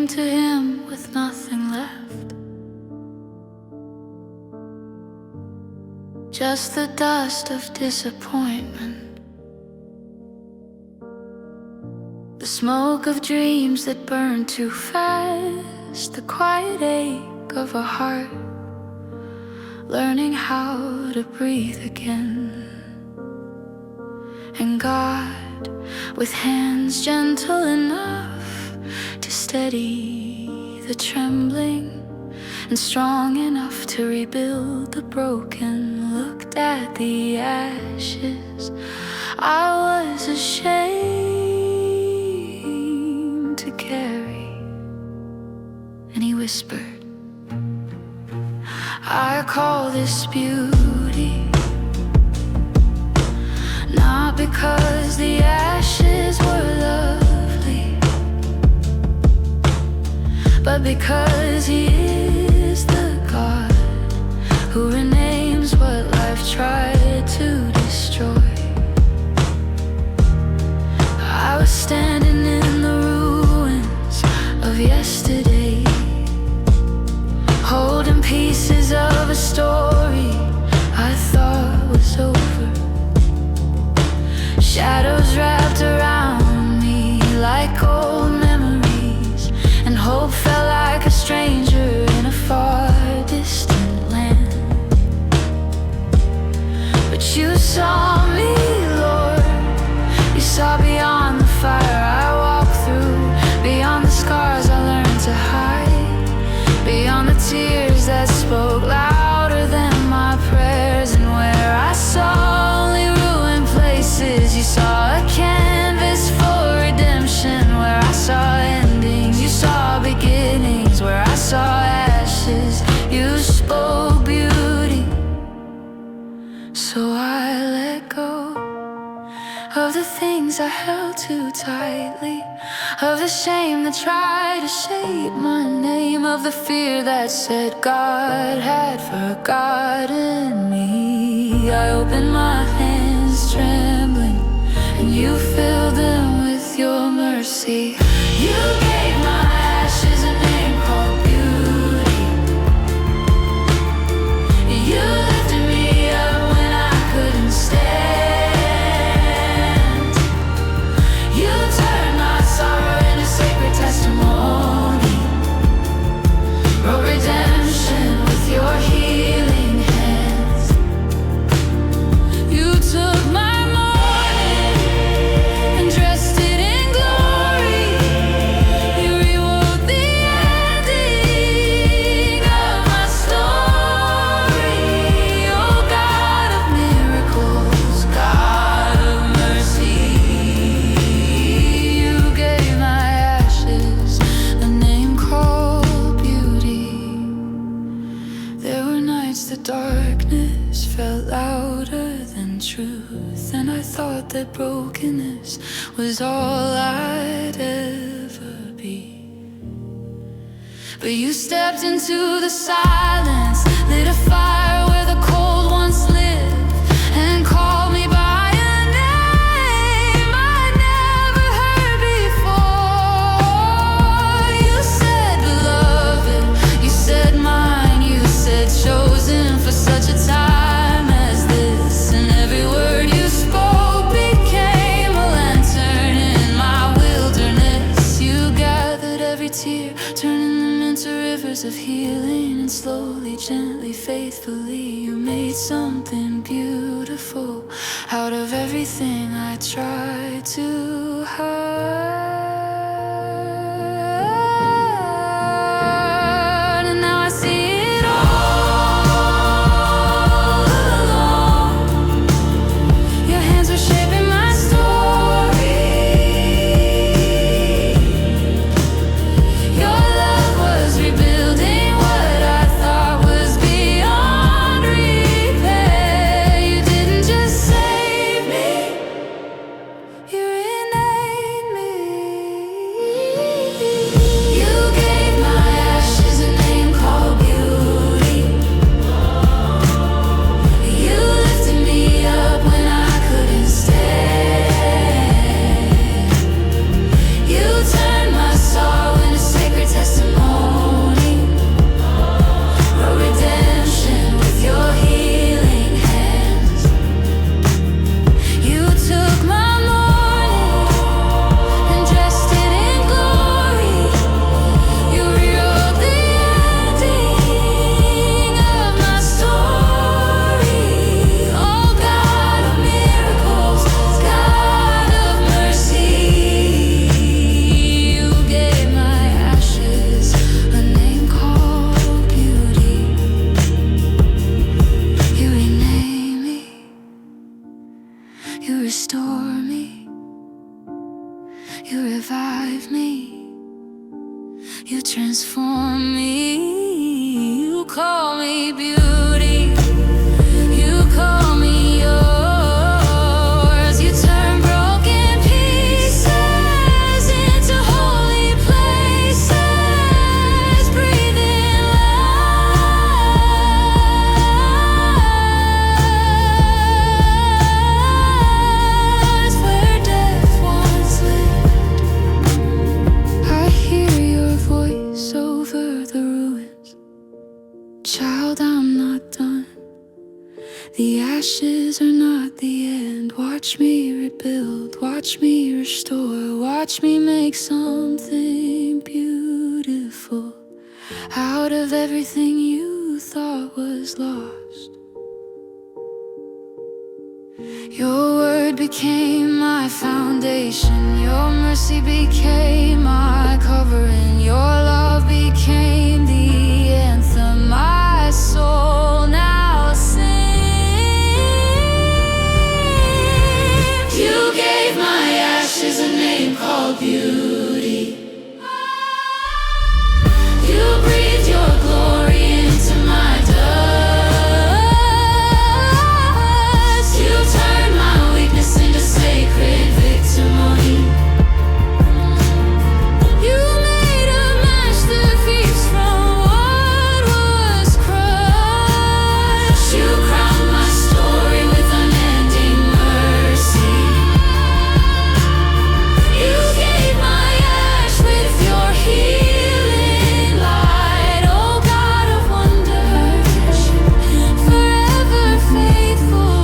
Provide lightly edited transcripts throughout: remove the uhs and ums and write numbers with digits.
came to him with nothing left, just the dust of disappointment, the smoke of dreams that burn too fast, the quiet ache of a heart learning how to breathe again. And God, with hands gentle enough to steady the trembling and strong enough to rebuild the broken, looked at the ashes I was ashamed to carry, and he whispered, I call this beauty, not because the ashes were lovely, but because he is the God who renames what life tried to destroy. I was standing in the ruins of yesterday, holding pieces of a story I thought was over. Shadows wrapped around me like old memories, and hope felt like a stranger in a far distant land. But you saw me, Lord, you saw beyond the fire I walked through, beyond the scars I learned to hide, beyond the tears that spoke louder than my prayers. And where I saw only ruined places, you saw a canvas for redemption. Where I saw endings, you saw beginnings. Where I saw ashes, you spoke beauty. So I let go of the things I held too tightly, of the shame that tried to shape my name, of the fear that said God had forgotten me. I opened my hands trembling, and you filled them with your mercy. You gave my ashes a name called beauty. You lifted me up when I couldn't stand. You turned my sorrow into sacred testimony, wrote redemption with your healing hands. You took my mourning and dressed it in glory. You rewrote the ending of my story. Oh God of miracles, God of mercy, you gave my ashes a name called beauty. There were nights the darkness felt louder than truth, and I thought that brokenness was all I'd ever be. But you stepped into the silence, lit a fire where the cold once lived, and called me by a name I'd never heard before. You said beloved, you said mine, you said chosen for such a time as this. And every word you spoke became a lantern in my wilderness. You gathered every tear, turning them into rivers of healing, and slowly, gently, faithfully, you made something beautiful out of everything I tried to hide. And now I see it all along. Your hands were shaping my story. Your love was rebuilding what I thought was beyond repair. You didn't just save me, you renamed me. to transform me. You call me beauty, you call me yours. You turn broken pieces into holy places, breathing lives where death once lived. I hear your voice over the ruins. Child, I'm not done. The ashes are not the end. Watch me rebuild, watch me restore, watch me make something beautiful out of everything you thought was lost. Your word became my foundation, your mercy became my covering, your love became the anthem my soul now sings. You gave my ashes a name called beauty. You breathed your glory into my dust. You turned my weakness into sacred victory. You made a masterpiece from what was crushed. You crowned my story with unending mercy. You gave my ash with your healing light. Oh God of wonder, forever faithful.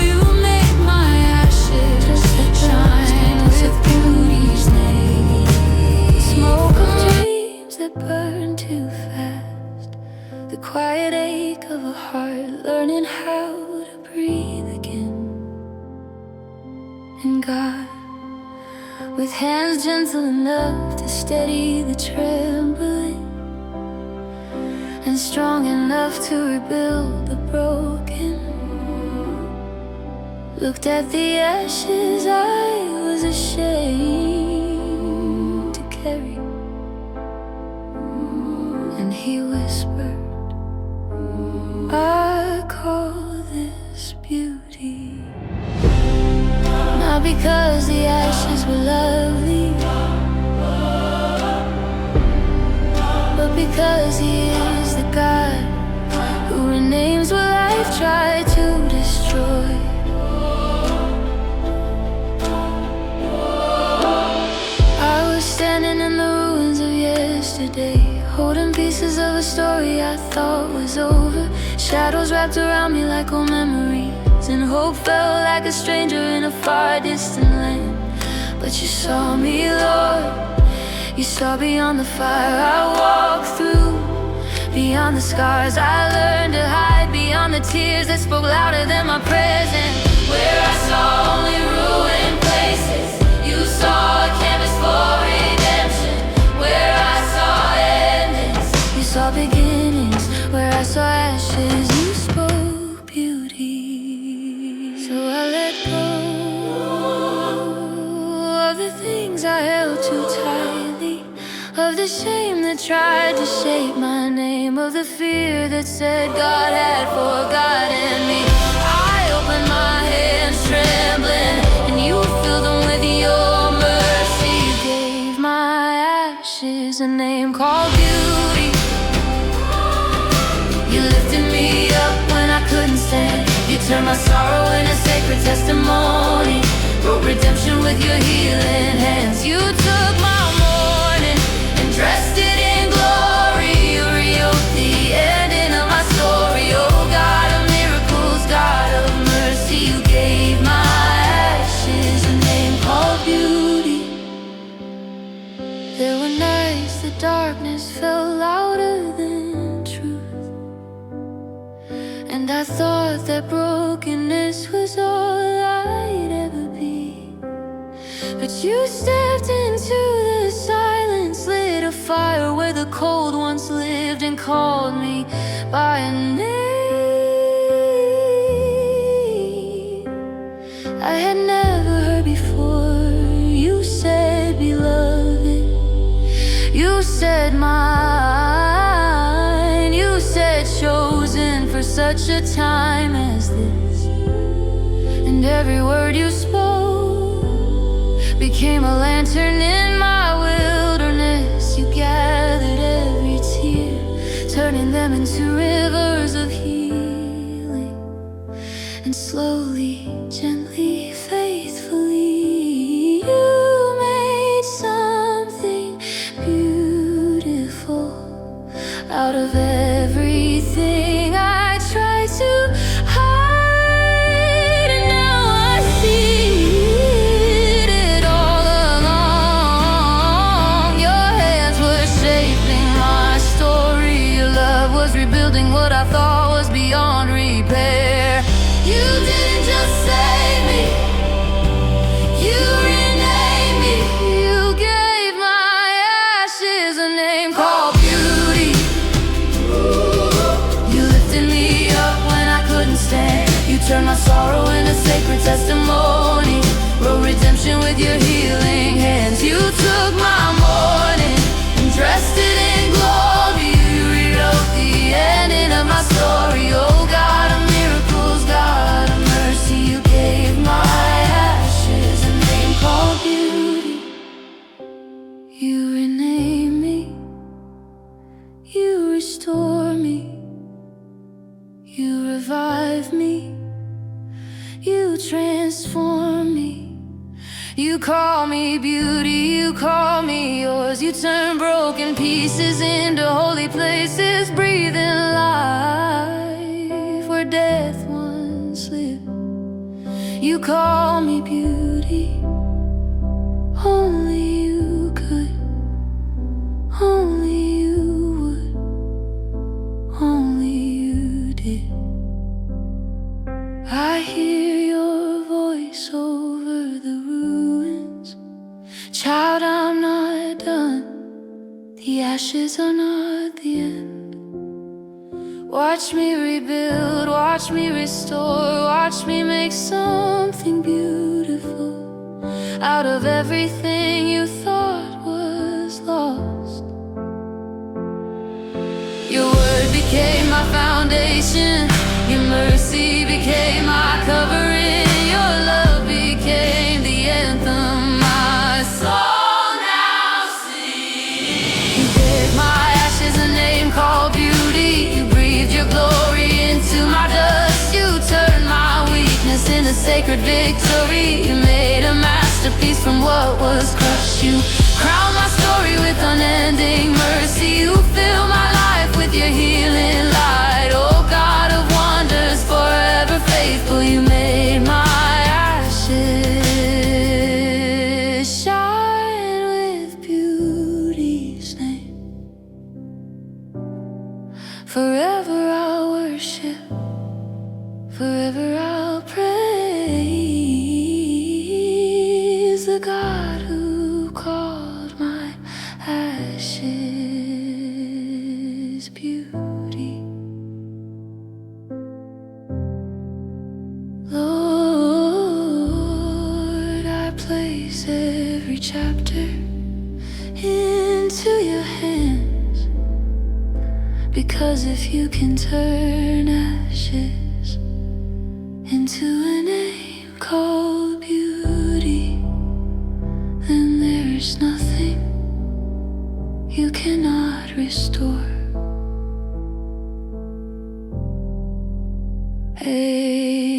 You made my ashes shine with beauty's name. Smoke of dreams that burn too fast, the quiet ache of a heart learning how to breathe again. And God, with hands gentle enough to steady the trembling, and strong enough to rebuild the broken, looked at the ashes I was ashamed to carry, and He whispered, I call this beauty. Not because the ashes were lovely, but because He is the God who renames what life tried to destroy. I was standing in the ruins of yesterday, holding pieces of a story I thought was over. Shadows wrapped around me like old memories, and hope felt like a stranger in a far distant land. But you saw me, Lord. You saw beyond the fire I walked through, beyond the scars I learned to hide, beyond the tears that spoke louder than my present. Where I saw only ruined places, you saw a canvas for redemption. Where I saw endings, you saw beginnings. Where I saw ashes, you spoke beauty. So I let go of the things I held too tightly, of the shame that tried to shape my name, of the fear that said God had forgotten me. I opened my hands trembling, and you filled them with your mercy. You gave my ashes a name called beauty. You lifted me up when I couldn't stand. You turned my sorrow into sacred testimony, wrote redemption with your healing hands. You took my mourning and dressed it in glory. You rewrote the ending of my story. Oh God of miracles, God of mercy, you gave my ashes a name called beauty. There were nights the darkness felt louder than truth, and I thought that brokenness was all I'd ever be. But you stepped into the silence, lit a fire where the cold once lived, and called me by a name I had never heard before. You said, beloved, you said said mine. You said chosen for such a time as this. And every word you spoke became a lantern in my wilderness. You gathered every tear, turning them into rivers of healing. And slowly, gently, faithfully, you made something beautiful out of everything I tried to hide. And now I see it all along. Your hands were shaping my story. Your love was rebuilding what I thought was beyond repair. You didn't just save me, you renamed me. You gave my ashes a name called beauty. You lifted me up when I couldn't stand. You turned my sorrow into sacred testimony. Wrote redemption with your healing hands. You took my mourning and dressed it in glory. You rewrote the ending of my story. Oh God of miracles, God of mercy, you gave my ashes a name called beauty. You rename me, you restore me, you revive me, you transform me. You call me beauty, you call me yours. You turn broken pieces into holy places, breathing life where death once lived. You call me beauty, only you could, only you would, only you did. I hear your voice over the ruins. Child, I'm not done. The ashes are not the end. Watch me rebuild, watch me restore, watch me make something beautiful out of everything you thought was lost. Your word became my foundation. Your mercy became my covering. Your love became the anthem my soul now sings. You gave my ashes a name called beauty. You breathed your glory into my dust. You turned my weakness into sacred victory. You made a masterpiece from what was crushed. You crowned my story with unending mercy. You fill my life with your healing light. Oh God of wonders, forever faithful, you made my ashes shine with beauty's name. Forever I'll worship, forever I'll praise the God who called my ashes beauty. Lord, I place every chapter into your hands, because if you can turn ashes into a name called beauty, then there's nothing you cannot restore. Hey.